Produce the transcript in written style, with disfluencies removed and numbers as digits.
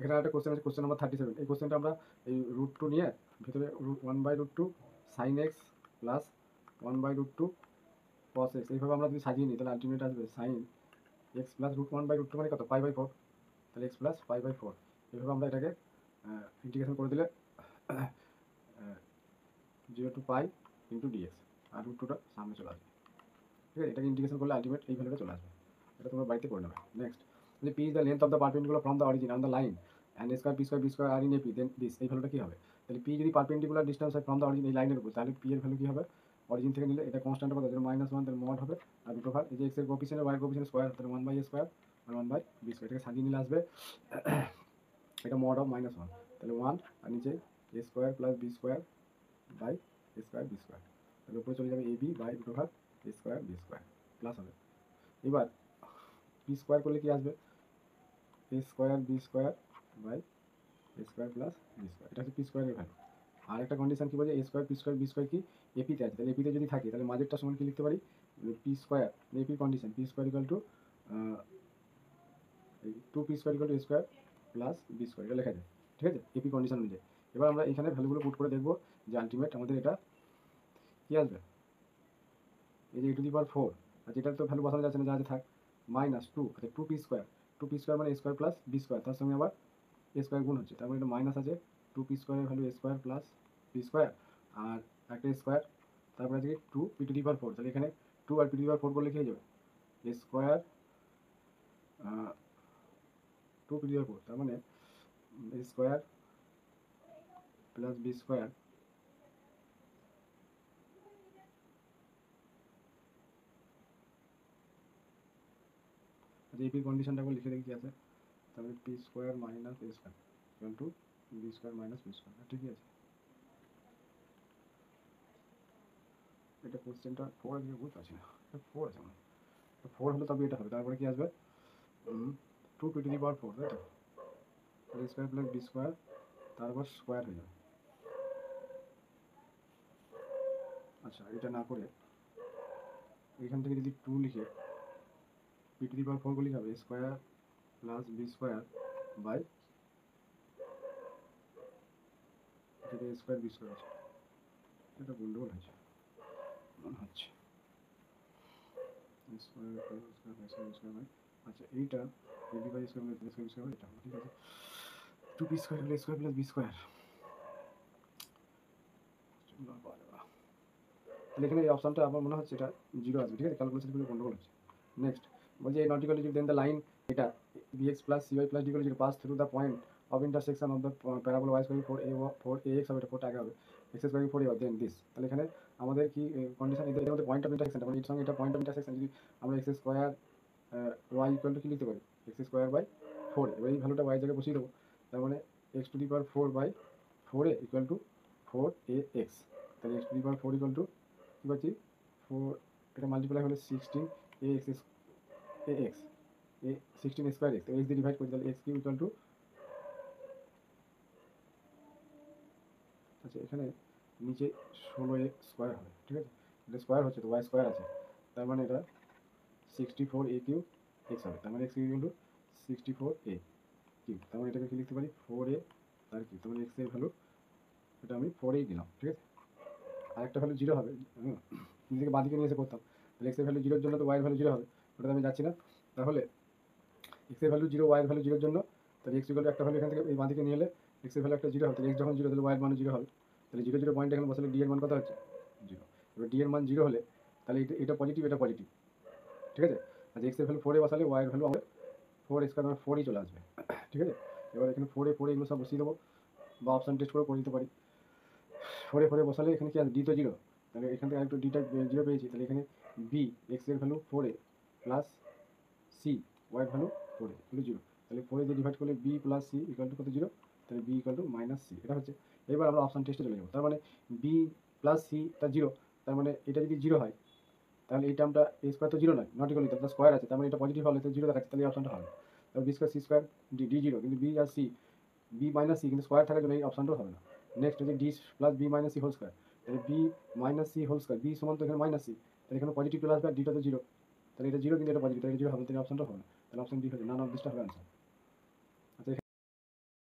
এখানে একটা কোশ্চেন আছে, কোশ্চেন নাম্বার 37। এই কোশ্চেনটা আমরা এই √2 নিয়ে ভিতরে 1/√2 sin x plus 1/√2 cos x এইভাবে আমরা যদি সাজিয়ে নিই তাহলে আলটিমেট আসবে sin x প্লাস √1/√2 মানে কত π/4, তাহলে x প্লাস π/4। এইভাবে আমরা এটাকে ইন্টিগ্রেশন করে দিলে 0 to π ইন্টু dx আর √2টা সামনে চলে আসবে। ঠিক আছে, এটাকে ইন্টিগ্রেশন করলে আলটিমেট এই ভ্যালুটা চলে আসবে। এটা তোমরা বাড়িতে করে নেবে। নেক্সট, যদি p is the length of the perpendicular from the origin on the line and a square b square b square are in AP, then this এই ভ্যালুটা কি হবে? তাহলে p যদি পারপেন্ডিকুলার ডিসটেন্স হয় ফ্রম দ্য অরিজিন এই লাইনের উপর, তাহলে p এর ভ্যালু কি হবে? অরিজিন থেকে নিলে এটা কনস্ট্যান্ট কত? -1 তাহলে mod হবে আর দুটো ভাগ এই যে x এর কোএফিসিয়েন্ট আর y এর কোএফিসিয়েন্ট স্কয়ার, তাহলে 1/a স্কয়ার আর 1/b স্কয়ার। এটাকে সাজিয়ে নিলে আসবে এটা mod অফ -1 তাহলে 1 আর নিচে a square plus b square by a square b square, তাহলে উপরে চলে যাবে ab বাই দুটো ভাগ a square b square plus হবে। এবার b স্কয়ার করলে কি আসবে? a square b square by a square plus b square, এটা হচ্ছে p স্কয়ারের ভ্যালু। আর একটা কন্ডিশন কি বলছে? a square p square b square কি এপিতে আছে, তাহলে এপিতে যদি থাকে তাহলে মাঝেরটা সমান কি লিখতে পারি? p square, AP condition p square equal to 2p square equal to a square plus b square, এটা লেখা যায়। ঠিক আছে, এপি কন্ডিশন অনুযায়ী। এবার আমরা এখানে ভ্যালুগুলো পুট করে দেখবো যে আলটিমেট আমাদের এটা কি আসবে। এই যে e⁴, আর যেটার তো ভ্যালু বসানো যাচ্ছে না, যা আছে থাক, -2, আচ্ছা 2p স্কয়ার, 2p স্কয়ার মানে a square plus b square, তার সঙ্গে আবার a স্কয়ার গুণ হচ্ছে, তার মানে এটা মাইনাস আছে 2p স্কয়ারের value a square plus b square আর একটা স্কয়ার, তারপরে আছে 2p⁴, তাহলে এখানে 2 আর p⁴ করলে কি হয়ে যাবে? a স্কয়ার 2p⁴, তার মানে a square plus b square আচ্ছা এপি কন্ডিশনটা করে লিখে দেখি কি আছে, তাহলে p square minus a square equal two b square minus b square, ঠিকই আছে। এটা কোশ্চেনটা 4 আছে বুঝতে পারছি না, 4 আছে মানে 4 হলে তবে এটা হবে, তারপরে কি আসবে 2p⁴, তাই তো, a square plus b square তারপর স্কয়ার হয়ে যাবে। আচ্ছা এটা না করে এখান থেকে যদি 2 লিখে p⁴ গুলি হবে a square plus b square by যেটা a স্কয়ার b স্কয়ার আছে, এটা গন্ডগোল হয়েছে মনে হচ্ছে। আচ্ছা এইটা ab by square plus square square এটা হবে, ঠিক আছে। 2p square plus square plus b square, তাহলে এখানে এই অপশনটা আমার মনে হচ্ছে এটা 0 আসবে, ঠিক আছে, ক্যালকুলেশন করে গন্ডগোল হচ্ছে। নেক্সট বলছে এই not equal to then the line এটা bx plus cy plus d equal to pass through the point of intersection of the parabola y square 4ax হবে, এটা 4 টাকা হবে, x square 4a then this. তাহলে এখানে আমাদের কি কন্ডিশন, এর মধ্যে পয়েন্ট অফ ইন্টারসেকশন, মানে এর সঙ্গে এটা পয়েন্ট অফ ইন্টারসেকশন, যদি আমরা x square y equal to কি লিখতে পারি? x স্কয়ার বাই 4a, এবার এই ভ্যালুটা y জায়গায় বসিয়ে দেবো, তার মানে x⁴/4 ইকুয়াল টু 4ax, তাহলে x⁴ ইকুয়াল টু কি পাচ্ছি 4, এটা মাল্টিপ্লাই হলে 16ax ax a 16 square x, x দিয়ে ডিভাইড করি তাহলে x কিউব ইকুয়াল টু, আচ্ছা এখানে নিচে 16a স্কয়ার হবে, ঠিক আছে, এটা স্কয়ার হচ্ছে তো y স্কয়ার আছে, তার মানে এটা 64a কিউব x হবে, তার মানে x equal to 64a cube, তার মানে এটাকে কি লিখতে পারি 4a তার কিউব, তার মানে x এর ভ্যালু এটা আমি 4a দিলাম, ঠিক আছে। আর একটা ভ্যালু 0 হবে, নিজেকে বাঁদিকে নিয়ে এসে করতাম, তাহলে x এর ভ্যালু 0 এর জন্য তো y এর ভ্যালু 0 হবে, ওটাতে আমি যাচ্ছি না, তাহলে x এর ভ্যালু 0 y এর ভ্যালু 0 এর জন্য, তাহলে x ইকুয়াল টু একটা ভ্যালু এখান থেকে এই বাঁদিকে নিয়ে এলে x এর ভ্যালু একটা 0 হবে, তাহলে x যখন 0 তাহলে y এর মান 0 হবে, তাহলে 0 0 পয়েন্ট এখানে বসালে d এর মান কত হচ্ছে 0, এবার d এর মান 0 হলে তাহলে এটা পজিটিভ এটা পজিটিভ, ঠিক আছে। আচ্ছা x এর ভ্যালু 4 এ বসালে y এর ভ্যালু আমাদের 4 স্কয়ার মানে 4ই চলে আসবে, ঠিক আছে। এবার এখানে 4 এ এগুলো সব বসিয়ে দেবো বা অপশন টেস্ট করে দিতে পারি। 4 এ বসালে এখানে কি আছে, d তো 0, তাহলে এখান থেকে আরেকটু ডিটা 0 পেয়েছি, তাহলে এখানে b x এর value 4a plus c y এর ভ্যালু 4a ইকুয়াল 0, তাহলে 4 দিয়ে ডিভাইড করলে b plus c equal to কত 0, তাহলে b ইকুয়াল টু -c, এটা হচ্ছে। এবার আমরা অপশন টেস্টে চলে যাবো, তার মানে b প্লাস c টা 0, তার মানে এটা যদি 0 হয় তাহলে এই টার্মটা a স্কয়ার তো 0 নয়, নট ইকুয়াল টু স্কয়ার আছে, তার মানে এটা পজিটিভ হলে তো 0 দেখাচ্ছে, তাহলে এই অপশনটা হবে। তাহলে b square c square d 0, কিন্তু b আর c b মাইনাস c কিন্তু স্কয়ার থাকার জন্য এই অপশনটাও হবে না। নেক্সট হচ্ছে d plus b minus c whole square, তাহলে b minus c whole square, b সমান তো এখানে মাইনাস c, তাহলে এখানে পজিটিভ চলে আসবে আর ডিটা তো 0, তাহলে এটা 0 কিন্তু এটা পজিটিভ, তাহলে 0 হবে, তাহলে অপশনটা হবে না, তাহলে অপশন ডি হবে, নান অফ দিসটা হবে আনসার।